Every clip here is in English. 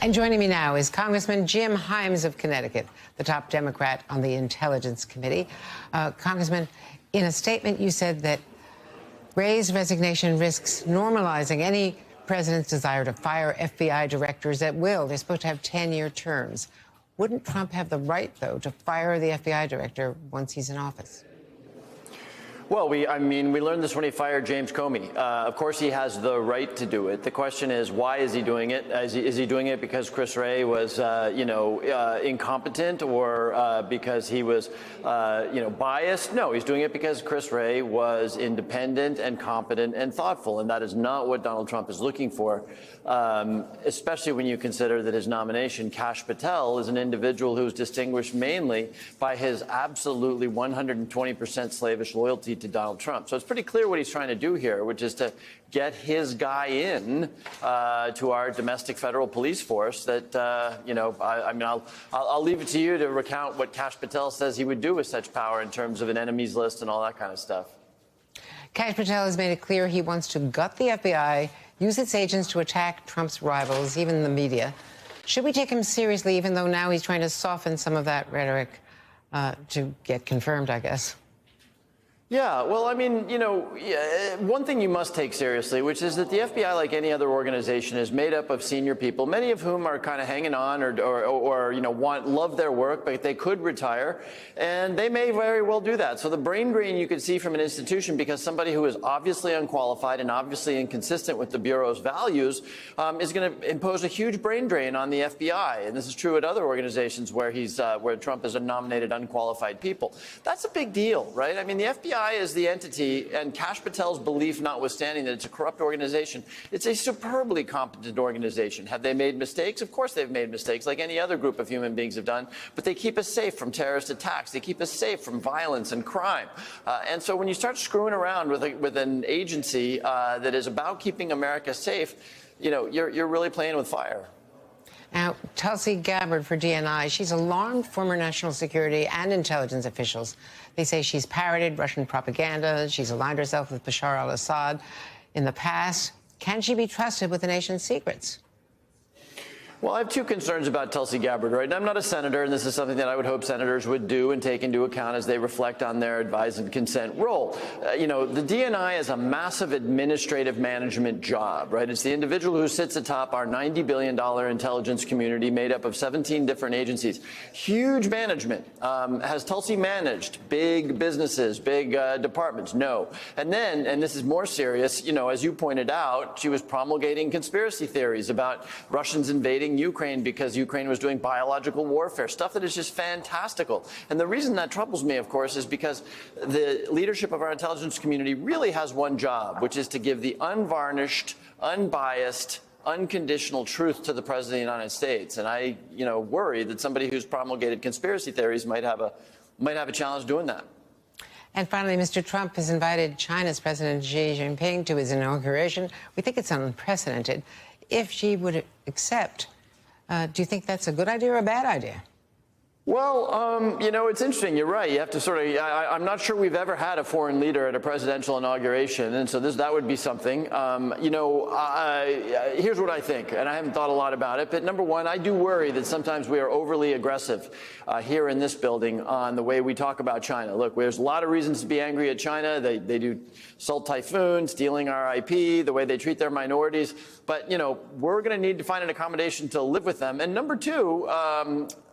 And joining me now is Congressman Jim Himes of Connecticut, the top Democrat on the Intelligence Committee. Congressman, in a statement you said that Wray's resignation risks normalizing any president's desire to fire FBI directors at will. They're supposed to have 10-year terms. Wouldn't Trump have the right, though, to fire the FBI director once he's in office? Well, we learned this when he fired James Comey. Of course, he has the right to do it. The question is, why is he doing it? Is he doing it because Chris Wray was, incompetent, or because he was, biased? No, he's doing it because Chris Wray was independent and competent and thoughtful, and that is not what Donald Trump is looking for, especially when you consider that his nomination, Kash Patel, is an individual who's distinguished mainly by his absolutely 120% slavish loyalty to Donald Trump. So it's pretty clear what he's trying to do here, which is to get his guy in to our domestic federal police force. That I'll leave it to you to recount what Kash Patel says he would do with such power in terms of an enemies list and all that kind of stuff. Kash Patel has made it clear he wants to gut the FBI, use its agents to attack Trump's rivals, even the media. Should we take him seriously, even though now he's trying to soften some of that rhetoric to get confirmed, I guess? Yeah, well, one thing you must take seriously, which is that the FBI, like any other organization, is made up of senior people, many of whom are kind of hanging on or love their work, but they could retire, and they may very well do that. So the brain drain you could see from an institution, because somebody who is obviously unqualified and obviously inconsistent with the Bureau's values is going to impose a huge brain drain on the FBI. And this is true at other organizations where Trump has nominated unqualified people. That's a big deal, right? I mean, the FBI is the entity, and Kash Patel's belief notwithstanding that it's a corrupt organization, it's a superbly competent organization. Have they made mistakes? Of course they've made mistakes, like any other group of human beings have done, but they keep us safe from terrorist attacks. They keep us safe from violence and crime. And so when you start screwing around with an agency that is about keeping America safe, you're really playing with fire. Now, Tulsi Gabbard for DNI, she's alarmed former national security and intelligence officials. They say she's parroted Russian propaganda. She's aligned herself with Bashar al-Assad in the past. Can she be trusted with the nation's secrets? Well, I have two concerns about Tulsi Gabbard, right? And I'm not a senator, and this is something that I would hope senators would do and take into account as they reflect on their advise and consent role. The DNI is a massive administrative management job, right? It's the individual who sits atop our $90 billion intelligence community made up of 17 different agencies. Huge management. Has Tulsi managed big businesses, big departments? No. And then, and this is more serious, as you pointed out, she was promulgating conspiracy theories about Russians invading Ukraine because Ukraine was doing biological warfare, stuff that is just fantastical. And the reason that troubles me, of course, is because the leadership of our intelligence community really has one job, which is to give the unvarnished, unbiased, unconditional truth to the President of the United States. And I, worry that somebody who's promulgated conspiracy theories might have a challenge doing that. And finally, Mr. Trump has invited China's President Xi Jinping to his inauguration. We think it's unprecedented. If Xi would accept, do you think that's a good idea or a bad idea? Well, it's interesting. You're right. You have to I'm not sure we've ever had a foreign leader at a presidential inauguration. And so that would be something. Here's what I think, and I haven't thought a lot about it. But number one, I do worry that sometimes we are overly aggressive here in this building on the way we talk about China. Look, there's a lot of reasons to be angry at China. They do Salt Typhoon, stealing our IP, the way they treat their minorities. But, we're going to need to find an accommodation to live with them. And number two,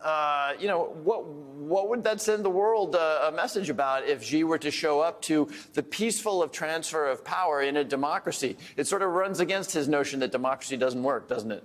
what would that send the world a message about if Xi were to show up to the peaceful transfer of power in a democracy? It sort of runs against his notion that democracy doesn't work, doesn't it?